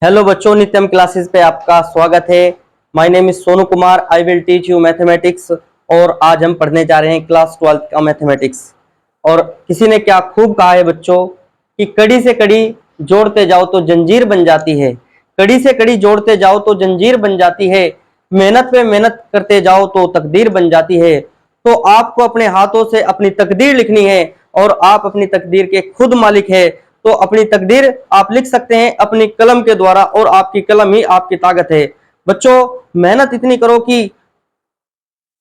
Hello बच्चों, नित्यम classes पे आपका स्वागत है। My name is Sonu Kumar. I will teach you mathematics. और आज हम पढ़ने जा रहे हैं क्लास 12 का मैथमेटिक्स। और किसी ने क्या खूब कहा है बच्चों कि कड़ी से कड़ी जोड़ते जाओ तो जंजीर बन जाती है। कड़ी से कड़ी जोड़ते जाओ तो जंजीर बन जाती है। मेहनत पे मेहनत करते जाओ तो तकदीर बन जाती है। तो आपको अपने हाथों से अपनी तकदीर लिखनी है और आप अपनी तकदीर के खुद मालिक है। तो अपनी तकदीर आप लिख सकते हैं अपनी कलम के द्वारा और आपकी कलम ही आपकी ताकत है। बच्चों, मेहनत इतनी करो कि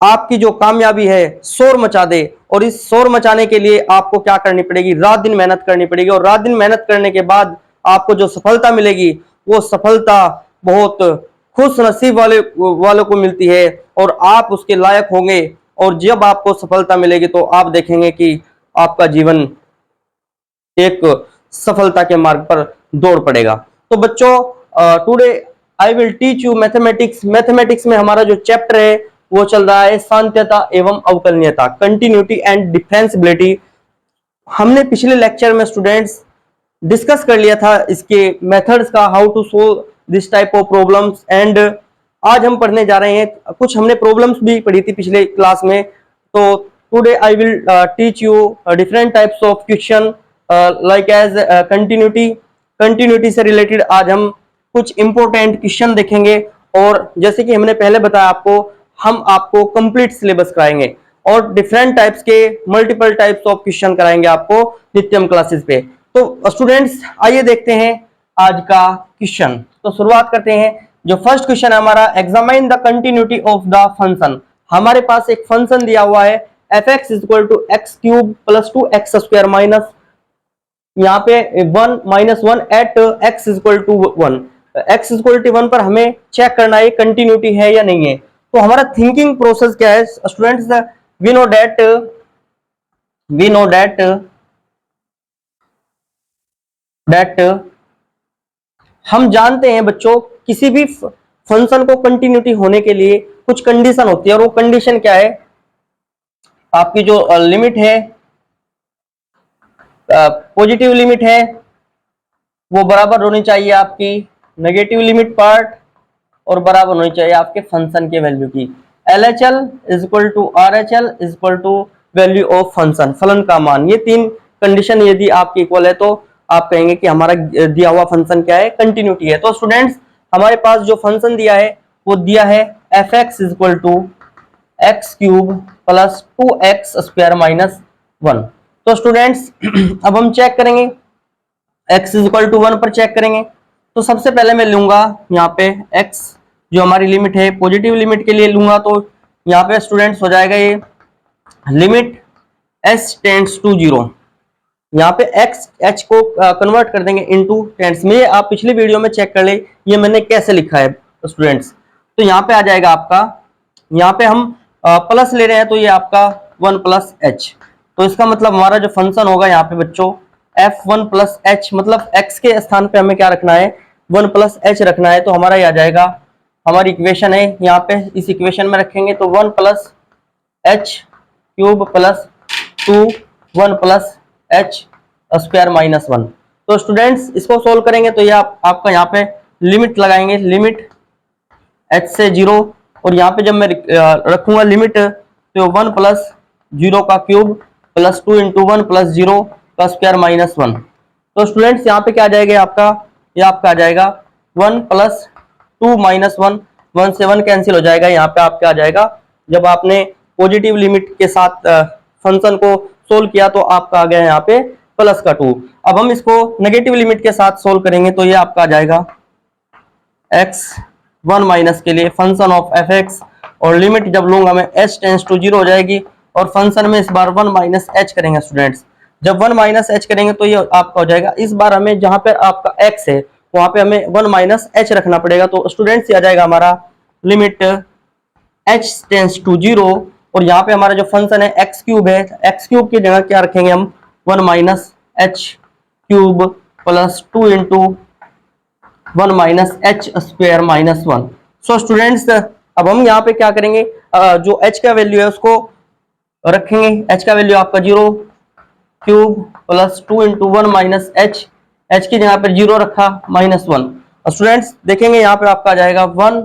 आपकी जो कामयाबी है शोर मचा दे। और इस शोर मचाने के लिए आपको क्या करनी पड़ेगी? रात दिन मेहनत करनी पड़ेगी। और रात दिन मेहनत करने के बाद आपको जो सफलता मिलेगी वो सफलता बहुत खुश नसीब वालों को मिलती है और आप उसके लायक होंगे। और जब आपको सफलता मिलेगी तो आप देखेंगे कि आपका जीवन एक सफलता के मार्ग पर दौड़ पड़ेगा। तो बच्चों, today I will teach you mathematics. Mathematics में हमारा जो चैप्टर है वो चल रहा है सांत्यता एवं अवकलनीयता, कंटिन्यूटी एंड डिफरेंशियबिलिटी। हमने पिछले लेक्चर में स्टूडेंट्स डिस्कस कर लिया था इसके मेथड्स का, how to solve this type of problems. And आज हम पढ़ने जा रहे हैं, कुछ हमने प्रॉब्लम्स भी पढ़ी थी पिछले क्लास में। तो today I will teach you different types of question like as continuity. Continuity से रिलेटेड आज हम कुछ इंपॉर्टेंट क्वेश्चन देखेंगे। और जैसे कि हमने पहले बताया आपको, हम आपको कंप्लीट सिलेबस कराएंगे और डिफरेंट टाइप्स के मल्टीपल टाइप्स ऑफ क्वेश्चन कराएंगे आपको नित्यम क्लासेस पे। तो स्टूडेंट्स, आइए देखते हैं आज का क्वेश्चन। तो शुरुआत करते हैं। जो फर्स्ट क्वेश्चन है हमारा, examine the continuity of the function. हमारे पास एक फंक्शन दिया हुआ है f x equal to x cube plus 2x² minus यहाँ पे 1 minus 1 at x equal to 1। X equal to 1 पर हमें चेक करना है कंटिन्यूटी है या नहीं है। तो हमारा थिंकिंग प्रोसेस क्या है स्टूडेंट्स? वी नो दैट हम जानते हैं बच्चों, किसी भी फंक्शन को कंटिन्यूटी होने के लिए कुछ कंडीशन होती है। और वो कंडीशन क्या है? आपकी जो लिमिट है, पॉजिटिव लिमिट है, वो बराबर होनी चाहिए आपकी नेगेटिव लिमिट पार्ट, और बराबर होनी चाहिए आपके फंक्शन के वैल्यू की। LHL is equal to RHL is equal to value of function, फलन का मान। ये तीन कंडीशन यदि आपकी इक्वल है तो आप कहेंगे कि हमारा दिया हुआ फंक्शन क्या है? कंटिन्यूटी है। तो स्टूडेंट्स, हमारे पास जो फंक्शन दिया है वो दिया है f x is equal to x cube plus 2x² minus 1। तो स्टूडेंट्स अब हम चेक करेंगे, x इज इक्वल टू 1 पर चेक करेंगे। तो सबसे पहले मैं लूंगा यहाँ पे x, जो हमारी लिमिट है पॉजिटिव लिमिट के लिए लूंगा। तो यहाँ पे स्टूडेंट्स हो जाएगा ये लिमिट s टेंड्स टू 0। यहाँ पे h को कन्वर्ट कर देंगे इनटू टेंस में। आप पिछली वीडियो में चेक कर ले ये मैंने कैसे लिखा है स्टूडेंट्स। तो यहाँ पे आ जाएगा आपका, यहाँ पे हम प्लस ले रहे हैं तो ये आपका 1 प्लस h। तो इसका मतलब हमारा जो फंक्शन होगा यहाँ पे बच्चों f1 प्लस h, मतलब x के स्थान पे हमें क्या रखना है? 1 प्लस h रखना है। तो हमारा ये आ जाएगा, हमारी इक्वेशन है यहाँ पे, इस इक्वेशन में रखेंगे तो 1 plus h cube plus 2 1 plus h² minus 1। तो स्टूडेंट्स इसको सोल्व करेंगे तो ये आपका यहाँ पे लिमिट लगाएंगे, लिमिट h से 0। और यहाँ पे जब मैं रखूंगा लिमिट तो 1 प्लस 0 का क्यूब प्लस 2 इंटू 1 प्लस 0 का स्क्वायर माइनस 1। तो स्टूडेंट्स यहाँ पे क्या आ जाएगा आपका? ये आपका आ जाएगा 1 प्लस 2 माइनस 1, 1 से 1 कैंसिल हो जाएगा। यहाँ पे आपका आ जाएगा, जब आपने पॉजिटिव लिमिट के साथ फंक्शन को सोल्व किया तो आपका आ गया यहाँ पे प्लस का 2। अब हम इसको नेगेटिव लिमिट के साथ सोल्व करेंगे तो ये आपका आ जाएगा x1 माइनस के लिए फंक्शन ऑफ एफ एक्स, और लिमिट जब लूंगा मैं h टेंड्स टू 0 हो जाएगी। और फंक्शन में इस बार 1 माइनस h करेंगे स्टूडेंट्स। जब 1 माइनस h करेंगे तो ये आपका हो जाएगा, इस बार हमें जहां पर आपका x है वहां पे हमें 1 माइनस h रखना पड़ेगा। तो स्टूडेंट्स ये आ जाएगा हमारा लिमिट h टेंड्स टू 0। और यहाँ पे हमारा जो फंक्शन है x क्यूब है, x क्यूब की जगह क्या रखेंगे हम? 1 minus h cube plus 2 into 1 minus h² minus 1। So students अब हम यहाँ पे क्या करेंगे, जो h का वैल्यू है उसको रखेंगे। h का वैल्यू आपका 0 cube plus 2 into 1 minus h, h की जगह पर 0 रखा माइनस 1। स्टूडेंट्स देखेंगे यहाँ पे आपका आ जाएगा 1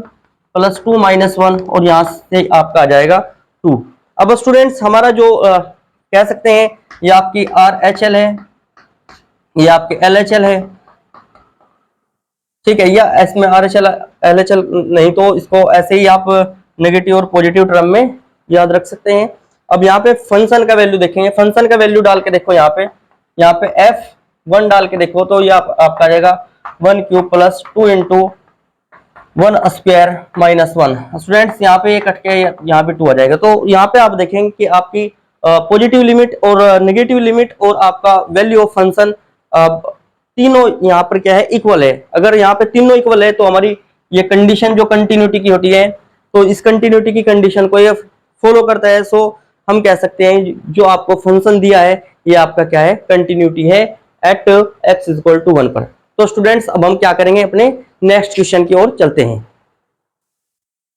+ 2 - 1 और यहाँ से आपका आ जाएगा 2। अब स्टूडेंट्स हमारा जो कह सकते हैं ये आपकी RHL है, ये आपके LHL है, ठीक है। या इसमें RHL LHL नहीं तो इसको ऐसे ही आप नेगेटिव और पॉजिटिव टर्म में याद रख सकते हैं। अब यहाँ पे फंक्शन का वैल्यू देखेंगे, फंक्शन का वैल्यू डाल के देखो यहाँ पे F1 डाल के देखो तो ये आपका आ जाएगा 1³ + 2 × 1² - 1। स्टूडेंट्स यहाँ पे ये कट के यहाँ पे 2 आ जाएगा। तो यहाँ पे आप देखेंगे कि आपकी पॉजिटिव लिमिट और नेगेटिव लिमिट और आपका वैल्यू ऑफ फंक्शन तीनों यहाँ पर क्या है, इक्वल है। अगर यहाँ पे तीनों इक्वल है तो हमारी ये कंडीशन जो कंटिन्यूटी की होती है, तो इस कंटिन्यूटी की कंडीशन को ये फॉलो करता है। सो हम कह सकते हैं जो आपको फंक्शन दिया है ये आपका क्या है, कंटिन्यूटी है एट x = 1 पर। तो स्टूडेंट्स अब हम क्या करेंगे, अपने नेक्स्ट क्वेश्चन की ओर चलते हैं।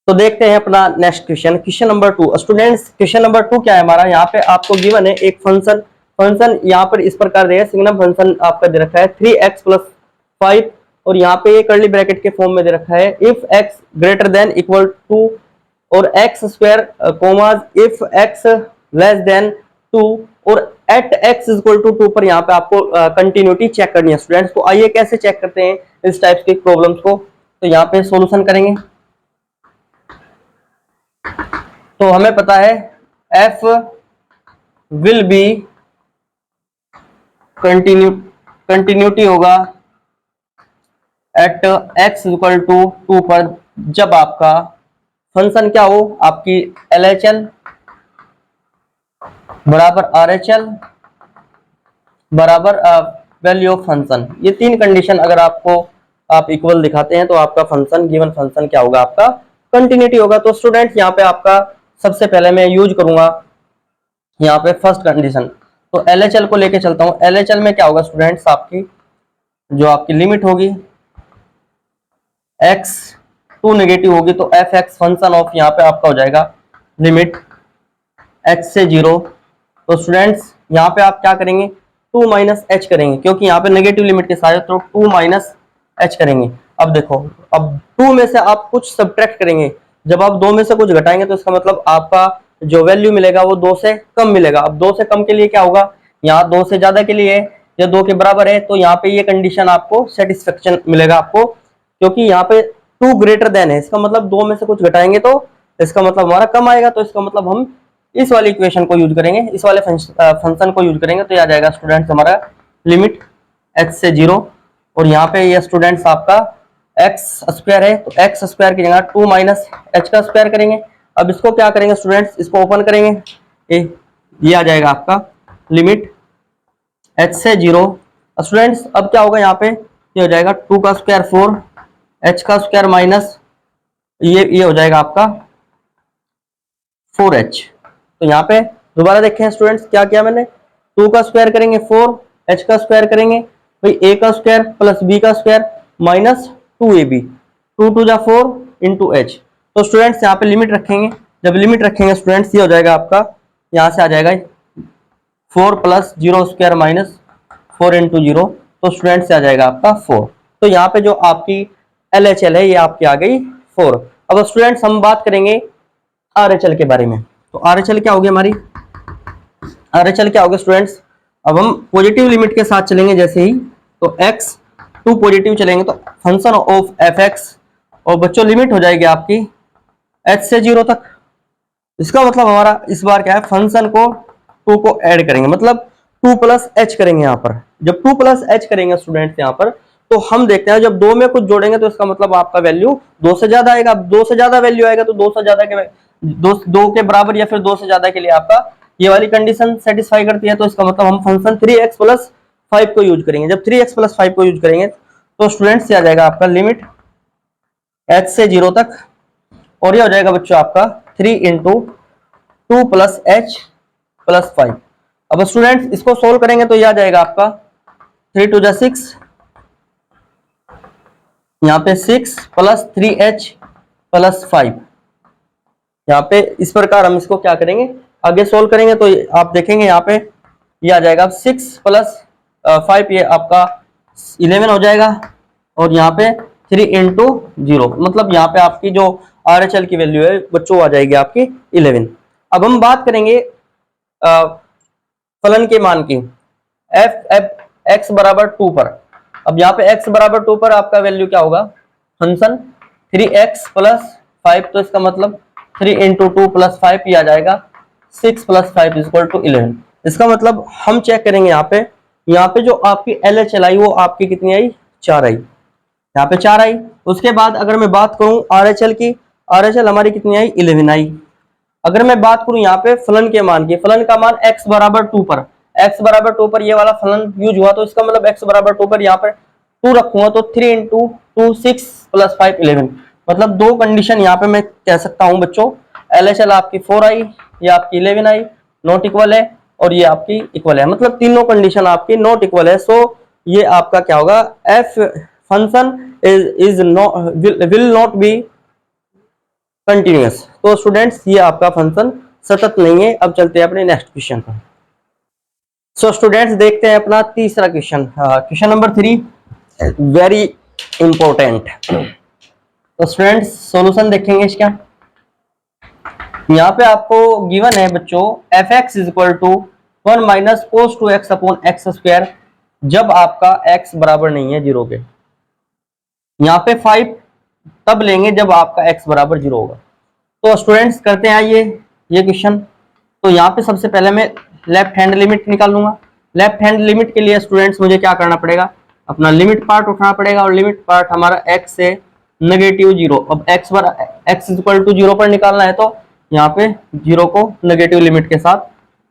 तो देखते हैं अपना next question, question number 2। Students question number 2 क्या है हमारा, यहाँ पे आपको गिवन है एक फंक्शन यहाँ पर इस प्रकार दिया है, सिग्नम फंक्शन आपका दे रखा है 3x + 5 और यहाँ पे ये कर्ली ब्रैकेट के फॉर्म में दे रखा है इफ x > टू और x² कोमाज इफ x < 2 और एट x = 2 पर यहाँ पे आपको कंटिन्यूटी चेक करनी है स्टूडेंट्स। तो आइए कैसे चेक करते हैं इस टाइप की प्रॉब्लम्स को। तो यहाँ पे सॉल्यूशन करेंगे तो हमें पता है f विल बी कंटिन्यूटी होगा एट x = 2 पर जब आपका फंक्शन क्या हो, आपकी LHL बराबर RHL बराबर वैल्यू ऑफ फंक्शन। ये तीन कंडीशन अगर आपको आप इक्वल दिखाते हैं तो आपका फंक्शन गिवन फंक्शन क्या होगा, आपका कंटिन्यूटी होगा। तो स्टूडेंट्स यहाँ पे आपका सबसे पहले मैं यूज करूंगा यहाँ पे फर्स्ट कंडीशन। तो LHL को लेके चलता हूँ। LHL में क्या होगा स्टूडेंट्स, आपकी जो आपकी लिमिट होगी x टू नेगेटिव होगी तो f(x) फंक्शन ऑफ यहाँ पे आपका हो जाएगा लिमिट h से 0। तो स्टूडेंट्स यहाँ पे आप क्या करेंगे, 2 - h करेंगे क्योंकि यहाँ पे नेगेटिव लिमिट के साथ, तो 2 - h करेंगे। अब देखो, अब 2 में से आप कुछ सब्ट्रैक्ट करेंगे, जब आप 2 में से कुछ घटाएंगे तो इसका मतलब आपका जो वैल्यू मिलेगा वो 2 से कम मिलेगा। अब 2 से कम के लिए क्या होगा, यहाँ 2 से ज्यादा के लिए या 2 के बराबर है तो यहाँ पे ये कंडीशन आपको सेटिस्फेक्शन मिलेगा आपको, क्योंकि यहाँ पे 2 > है। इसका मतलब 2 में से कुछ घटाएंगे तो इसका मतलब हमारा कम आएगा। तो इसका मतलब हम इस वाली इक्वेशन को यूज करेंगे, इस वाले फंक्शन को यूज करेंगे तो आ जाएगा स्टूडेंट्स हमारा लिमिट h से 0 और यहाँ पे ये स्टूडेंट्स आपका x² है तो x² की जगह 2 - h² करेंगे। अब इसको क्या करेंगे स्टूडेंट्स, इसको ओपन करेंगे, ये आ जाएगा आपका लिमिट h से 0। स्टूडेंट्स अब क्या होगा, यहाँ पे ये हो जाएगा 2² 4 h² माइनस ये हो जाएगा आपका 4h। तो यहाँ पे दोबारा देखें स्टूडेंट्स क्या किया मैंने, 2² करेंगे 4, h² करेंगे भाई a² + b² minus 2ab, 2 × 2 = 4 × h। तो स्टूडेंट्स यहाँ पे लिमिट रखेंगे, जब लिमिट रखेंगे स्टूडेंट्स ये हो जाएगा आपका, यहाँ से आ जाएगा 4 + 0² माइनस 4 × 0। तो स्टूडेंट्स से आ जाएगा आपका 4। तो यहाँ पे जो आपकी LHL है ये आपकी आ गई 4। अब स्टूडेंट्स हम बात करेंगे RHL के बारे में। तो RHL क्या होगी हमारी, RHL क्या होगा स्टूडेंट्स, अब हम पॉजिटिव लिमिट के साथ चलेंगे जैसे ही, तो x टू पॉजिटिव चलेंगे तो फंक्शन ऑफ f(x) और बच्चों लिमिट हो जाएगी आपकी h से 0 तक। इसका मतलब हमारा इस बार क्या है, फंक्शन को 2 को ऐड करेंगे, मतलब 2 + h करेंगे। यहाँ पर जब 2 + h करेंगे स्टूडेंट्स यहाँ पर, तो हम देखते हैं जब 2 में कुछ जोड़ेंगे तो इसका मतलब आपका वैल्यू 2 से ज्यादा आएगा। 2 से ज्यादा वैल्यू आएगा तो 2 से ज्यादा के 2 के बराबर या फिर 2 से ज्यादा के लिए आपका ये वाली कंडीशन सेटिस्फाई करती है। तो इसका मतलब हम फंक्शन 3x + 5 को यूज करेंगे। जब 3x + 5 को यूज करेंगे तो स्टूडेंट्स से आ जाएगा आपका लिमिट h से 0 तक और ये हो जाएगा बच्चों आपका 3 × 2 + h + 5। अब स्टूडेंट्स इसको सोल्व करेंगे तो ये आ जाएगा आपका 3 × 2 = 6, यहाँ पे 6 + 3h + 5। यहाँ पे इस प्रकार हम इसको क्या करेंगे, आगे सोल्व करेंगे तो आप देखेंगे यहाँ पे ये आ जाएगा 6 + 5, ये आपका 11 हो जाएगा और यहाँ पे 3 इंटू 0, मतलब यहाँ पे आपकी जो RHL की वैल्यू है बच्चों आ जाएगी आपकी 11। अब हम बात करेंगे फलन के मान की, एफ एफ एक्स बराबर 2 पर। अब यहाँ पे x बराबर 2 पर आपका वैल्यू क्या होगा, फंक्शन 3x प्लस 5, तो इसका मतलब 3 इंटू 2 प्लस 5 ही आ जाएगा, 6 प्लस 5 इक्वल टू 11। इसका मतलब हम चेक करेंगे यहाँ पे जो आपकी LHL आई वो आपकी कितनी आई, 4 आई, यहाँ पे 4 आई। उसके बाद अगर मैं बात करूं RHL की, RHL हमारी कितनी आई, 11 आई। अगर मैं बात करूं यहाँ पे फलन के मान की, फलन का मान x बराबर 2 पर, x बराबर 2 पर ये वाला फलन यूज हुआ, तो इसका मतलब x बराबर 2 पर यहाँ पर 2 रखूंगा तो 3 इंटू 2 6 प्लस 5 11, मतलब दो कंडीशन यहाँ पे मैं कह सकता हूँ बच्चों, LHL आपकी 4 आई, ये आपकी 11 आई, नॉट इक्वल है, और ये आपकी इक्वल है, मतलब तीनों कंडीशन आपकी नॉट इक्वल है। सो ये आपका क्या होगा, F function is will not be continuous. तो स्टूडेंट्स ये आपका फंक्शन सतत नहीं है। अब चलते हैं अपने नेक्स्ट क्वेश्चन पर। सो स्टूडेंट्स देखते हैं अपना तीसरा question, question number 3, very important. तो स्टूडेंट्स सॉल्यूशन देखेंगे इसका। यहाँ पे आपको गिवन है बच्चों f x is equal to 1 minus cos 2x upon x square, जब आपका x बराबर नहीं है 0 के। यहाँ पे 5 तब लेंगे जब आपका x बराबर 0 होगा। तो स्टूडेंट्स करते हैं आइए ये क्वेश्चन। तो यहाँ पे सबसे पहले मैं लेफ्ट हैंड लिमिट निकाल लूंगा। लेफ्ट हैंड लिमिट के लिए स्टूडेंट्स मुझे क्या करना पड़ेगा, अपना लिमिट पार्ट उठाना पड़ेगा, और लिमिट पार्ट हमारा x से नेगेटिव 0। अब x इक्वल टू 0 पर निकालना है, तो यहाँ पे 0 को नेगेटिव लिमिट के साथ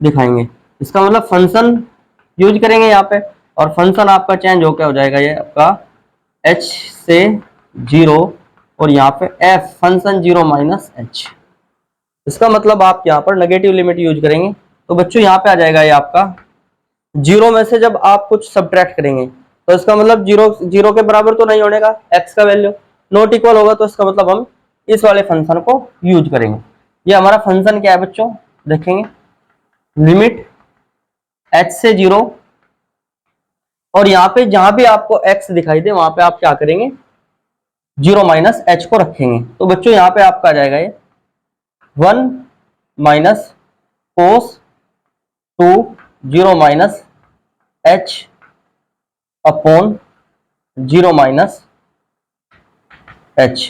दिखाएंगे। इसका मतलब फंक्शन यूज करेंगे यहाँ पे, और फंक्शन आपका चेंज होकर हो जाएगा ये आपका h से 0, और यहाँ पे f फंक्शन 0 माइनस h। इसका मतलब आप यहाँ पर नेगेटिव लिमिट यूज करेंगे, तो बच्चों यहाँ पे आ जाएगा ये आपका 0 में से जब आप कुछ सब्ट्रैक्ट करेंगे, तो इसका मतलब 0 के बराबर तो नहीं होने का, x का वैल्यू नॉट इक्वल होगा, तो इसका मतलब हम इस वाले फंक्शन को यूज करेंगे। ये हमारा फंक्शन क्या है बच्चों, देखेंगे लिमिट h से 0, और यहाँ पे जहां भी आपको x दिखाई दे वहां पे आप क्या करेंगे, 0 माइनस h को रखेंगे। तो बच्चों यहाँ पे आपका आ जाएगा ये 1 माइनस कोस 2 0 minus h upon 0 minus h।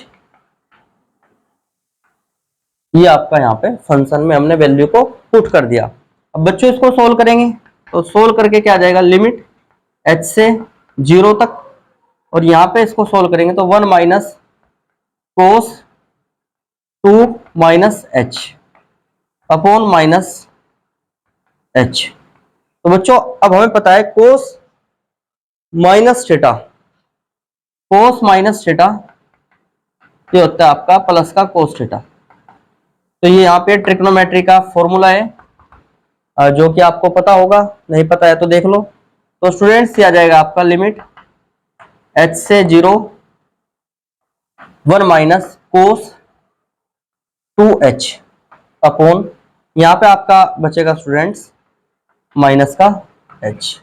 ये आपका यहाँ पे फंक्शन में हमने वैल्यू को पुट कर दिया। अब बच्चों इसको सोल्व करेंगे, तो सोल्व करके क्या आ जाएगा, लिमिट h से 0 तक, और यहाँ पे इसको सोल्व करेंगे तो 1 माइनस कोस 2 minus h upon minus h। तो बच्चों अब हमें पता है कोस माइनस थीटा, कोस माइनस थीटा ये होता है आपका प्लस का कोस थीटा। तो ये यहाँ पे ट्रिग्नोमेट्री का फॉर्मूला है, जो कि आपको पता होगा, नहीं पता है तो देख लो। तो स्टूडेंट्स ये आ जाएगा आपका लिमिट h से 0 1 माइनस कोस 2h अपॉन, यहाँ पे आपका बचेगा स्टूडेंट्स माइनस का h।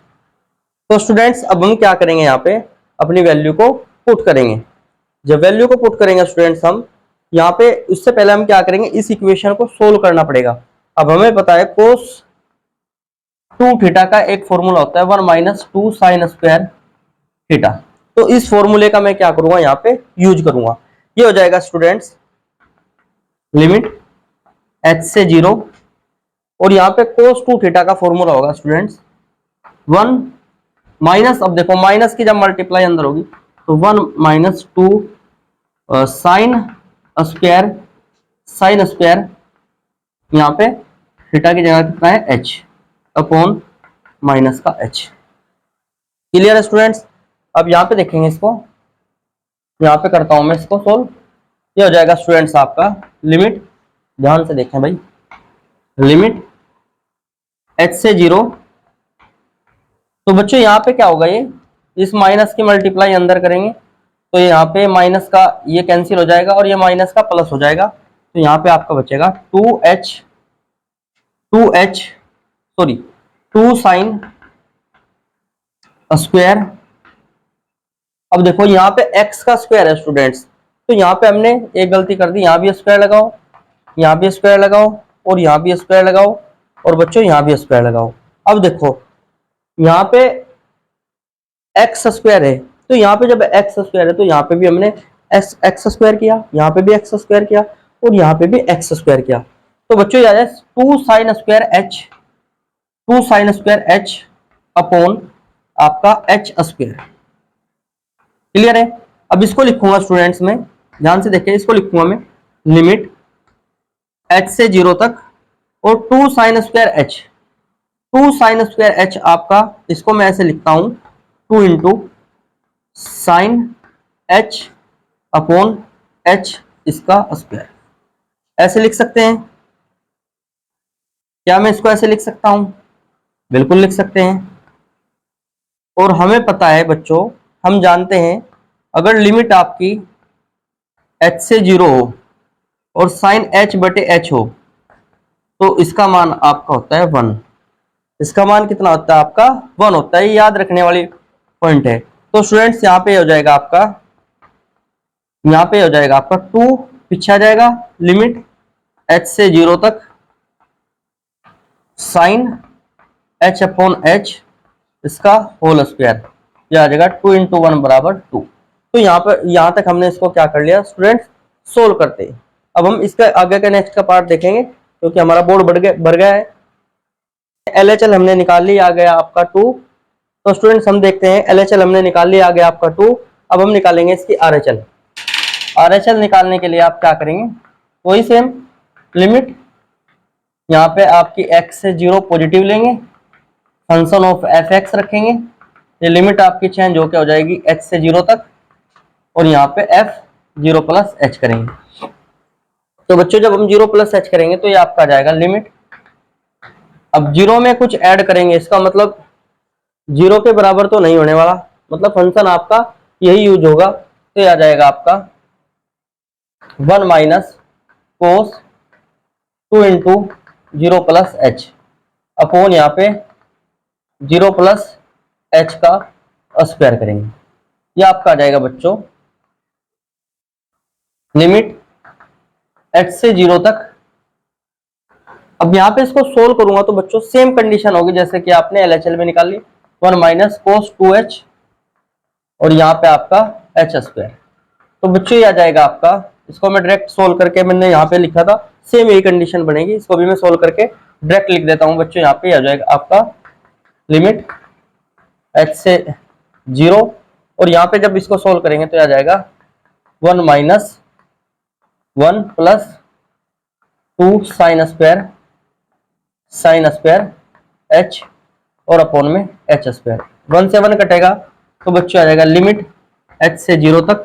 तो स्टूडेंट्स अब हम क्या करेंगे, यहाँ पे अपनी वैल्यू को पुट करेंगे। जब वैल्यू को पुट करेंगे स्टूडेंट्स हम यहाँ पे, उससे पहले हम क्या करेंगे, इस इक्वेशन को सोल्व करना पड़ेगा। अब हमें पता है कोस 2 थीटा का एक फॉर्मूला होता है 1 माइनस 2 साइन स्क्वायर थीटा। तो इस फॉर्मूले का मैं क्या करूंगा, यहाँ पे यूज करूंगा। ये हो जाएगा स्टूडेंट्स लिमिट h से 0, और यहाँ पे कोस 2 थीटा का फॉर्मूला होगा स्टूडेंट्स 1 माइनस, अब देखो माइनस की जब मल्टीप्लाई अंदर होगी तो 1 माइनस 2 साइन स्क्वायर, यहाँ पे थीटा की जगह कितना है h अपॉन माइनस का h। क्लियर है स्टूडेंट्स। अब यहाँ पे देखेंगे इसको, यहाँ पे करता हूं मैं इसको सोल्व। ये हो जाएगा स्टूडेंट्स आपका लिमिट, ध्यान से देखें भाई, लिमिट h से 0। तो बच्चों यहाँ पे क्या होगा, ये इस माइनस की मल्टीप्लाई अंदर करेंगे तो यहाँ पे माइनस का ये कैंसिल हो जाएगा, और ये माइनस का प्लस हो जाएगा। तो यहाँ पे आपका बचेगा 2 साइन स्क्वायर अब देखो यहाँ पे x का स्क्वायर है स्टूडेंट्स, तो यहाँ पे हमने एक गलती कर दी, यहाँ भी स्क्वायर लगाओ, यहाँ भी स्क्वायर लगाओ, और यहाँ भी स्क्वायर लगाओ, और बच्चों यहाँ भी स्क्वायर लगाओ। अब देखो यहाँ पे एक्स स्क्वायर है, तो यहाँ पे जब एक्स स्क्वायर है तो यहाँ पे भी हमने एक्स स्क्वायर किया, यहाँ पे भी एक्स स्क्वायर किया, और यहाँ पे भी एक्स स्क्वायर किया। तो बच्चों याद है 2 sine square H, 2 sine square H upon आपका एच स्क्वायर। क्लियर है? अब इसको लिखूंगा स्टूडेंट्स में, ध्यान से देखिए, इसको लिखूंगा मैं लिमिट एच से 0 तक और 2 sine square H, 2 sine square H आपका, इसको मैं ऐसे लिखता हूं 2 into sine h upon H इसका स्क्वायर। ऐसे लिख सकते हैं क्या? मैं इसको ऐसे लिख सकता हूं? बिल्कुल लिख सकते हैं। और हमें पता है बच्चों, हम जानते हैं अगर लिमिट आपकी h से 0 हो और साइन h बटे h हो तो इसका मान आपका होता है 1। इसका मान कितना होता है आपका? 1 होता है। ये याद रखने वाली पॉइंट है। तो स्टूडेंट्स यहाँ पे हो जाएगा आपका, यहाँ पे हो जाएगा आपका 2 पीछे आ जाएगा, लिमिट h से 0 तक साइन h अपॉन h इसका होल स्क्वायर, यह आ जाएगा 2 इंटू 1 बराबर 2। तो यहाँ पर, यहाँ तक हमने इसको क्या कर लिया स्टूडेंट्स, सोल्व करते हैं। अब हम इसका आगे का नेक्स्ट का पार्ट देखेंगे क्योंकि हमारा बोर्ड बढ़ गया है। LHL हमने निकाल ली, आ गया आपका 2। तो स्टूडेंट्स हम देखते हैं LHL हमने निकाल ली, आ गया आपका 2। अब हम निकालेंगे इसकी RHL। RHL निकालने के लिए आप क्या करेंगे, वही सेम लिमिट, यहाँ पे आपकी x से 0 पॉजिटिव लेंगे, फंक्शन ऑफ fx रखेंगे, ये लिमिट आपकी चेंज होकर हो जाएगी h से 0 तक, और यहाँ पे f 0 प्लस h करेंगे। तो बच्चों जब हम 0 प्लस h करेंगे तो ये आपका आ जाएगा लिमिट। अब 0 में कुछ ऐड करेंगे, इसका मतलब 0 के बराबर तो नहीं होने वाला, मतलब फंक्शन आपका यही यूज होगा। तो ये आ जाएगा आपका 1 माइनस कोस 2 इंटू 0 प्लस h अपॉन यहाँ पे 0 प्लस h का स्क्वायर करेंगे। ये आपका आ जाएगा बच्चों लिमिट h से 0 तक। अब यहाँ पे इसको सोल्व करूंगा तो बच्चों सेम कंडीशन होगी जैसे कि आपने LHL में निकाल ली, 1 माइनस कोस 2h और यहाँ पे आपका h स्क्वायर। तो बच्चों ये आ जाएगा आपका, इसको मैं डायरेक्ट सोल्व करके, मैंने यहाँ पे लिखा था सेम यही कंडीशन बनेगी, इसको भी मैं सोल्व करके डायरेक्ट लिख देता हूँ बच्चों। यहाँ पे आ जाएगा आपका लिमिट h से 0 और यहाँ पे जब इसको सोल्व करेंगे तो आ जाएगा 1 minus 1 plus 2 sine square h और अपॉन में h स्क्वायर। 1 से 1 कटेगा तो बच्चों आ जाएगा लिमिट h से 0 तक।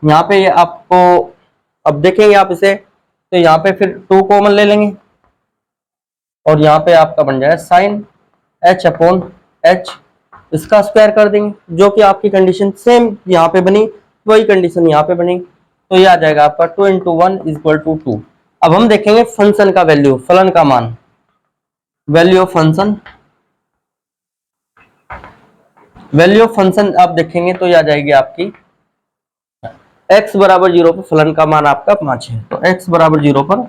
यहाँ पे ये आपको अब देखेंगे आप इसे, तो यहाँ पे फिर 2 कॉमन ले लेंगे और यहाँ पे आपका बन जाएगा साइन h अपॉन h, इसका स्क्वायर कर देंगे, जो कि आपकी कंडीशन सेम यहाँ पे बनी वही कंडीशन यहाँ पे बनेगी। तो ये आ जाएगा आपका 2 इंटू 1 इक्वल टू 2। अब हम देखेंगे फंक्शन का वैल्यू, फलन का मान, value of function, value of function आप देखेंगे तो ये आ जाएगी आपकी x बराबर 0 पर फलन का मान आपका 5 है। तो x बराबर 0 पर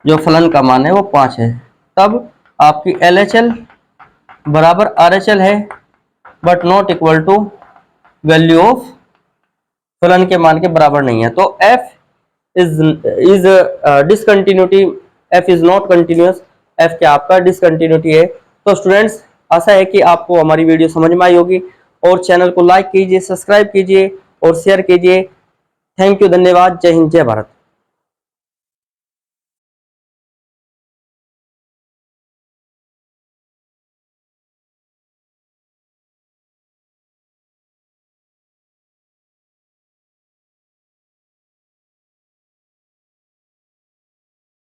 जो फलन का मान है वो 5 है। तब आपकी LHL बराबर RHL है but not equal to value of फलन के मान के बराबर नहीं है। तो f इज discontinuity, f is not continuous, f क्या आपका डिसकंटिन्यूटी है। तो स्टूडेंट्स आशा है कि आपको हमारी वीडियो समझ में आई होगी और चैनल को लाइक कीजिए, सब्सक्राइब कीजिए और शेयर कीजिए। थैंक यू, धन्यवाद, जय हिंद, जय भारत।